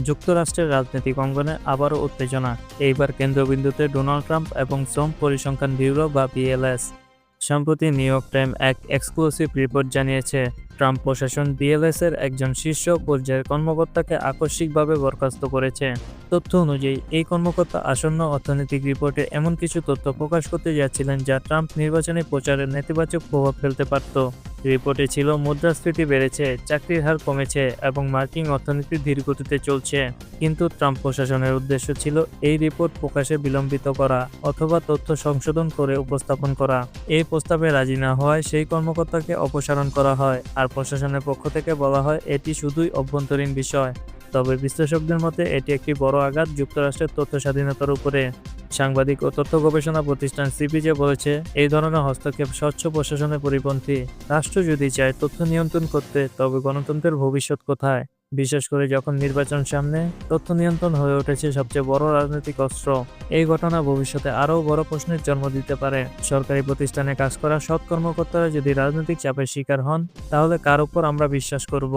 যুক্তরাষ্ট্রের রাজনৈতিক অঙ্গনে আবারও উত্তেজনা। এইবার কেন্দ্রবিন্দুতে ডোনাল্ড ট্রাম্প এবং শ্রম পরিসংখ্যান ব্যুরো বা বিএলএস। সম্প্রতি নিউ ইয়র্ক টাইম এক এক্সক্লুসিভ রিপোর্ট জানিয়েছে, ট্রাম্প প্রশাসন বিএলএস এর একজন শীর্ষ পর্যায়ের কর্মকর্তাকে আকস্মিকভাবে বরখাস্ত করেছে। তথ্য অনুযায়ী এই কর্মকর্তা আসন্ন অর্থনৈতিক রিপোর্টে এমন কিছু তথ্য প্রকাশ করতে যাচ্ছিলেন যা ট্রাম্প নির্বাচনী প্রচারে নেতিবাচক প্রভাব ফেলতে পারত। রিপোর্টে ছিল মুদ্রাস্ফীতি বেড়েছে, চাকরির হার কমেছে এবং মার্কিন অর্থনীতি ধীর গতিতে চলছে। কিন্তু ট্রাম্প প্রশাসনের উদ্দেশ্য ছিল এই রিপোর্ট প্রকাশে বিলম্বিত করা অথবা তথ্য সংশোধন করে উপস্থাপন করা। এই প্রস্তাবে রাজি না হওয়ায় সেই কর্মকর্তাকে অপসারণ করা হয়, আর প্রশাসনের পক্ষ থেকে বলা হয় এটি শুধুই অভ্যন্তরীণ বিষয়। তবে বিশ্লেষকদের মতে এটি একটি বড় আঘাত যুক্তরাষ্ট্রের তথ্য স্বাধীনতার উপরে। সাংবাদিক ও তথ্য গবেষণা প্রতিষ্ঠান সিপিজে বলেছে, এই ধরনের হস্তক্ষেপ স্বচ্ছ প্রশাসনের পরিপন্থী। রাষ্ট্র যদি চায় তথ্য নিয়ন্ত্রণ করতে, তবে গণতন্ত্রের ভবিষ্যৎ কোথায়? বিশেষ করে যখন নির্বাচন সামনে, তথ্য নিয়ন্ত্রণ হয়ে উঠেছে সবচেয়ে বড় রাজনৈতিক অস্ত্র। এই ঘটনা ভবিষ্যতে আরও বড় প্রশ্নের জন্ম দিতে পারে। সরকারি প্রতিষ্ঠানে কাজ করা সৎ কর্মকর্তারা যদি রাজনৈতিক চাপের শিকার হন, তাহলে কার উপর আমরা বিশ্বাস করব?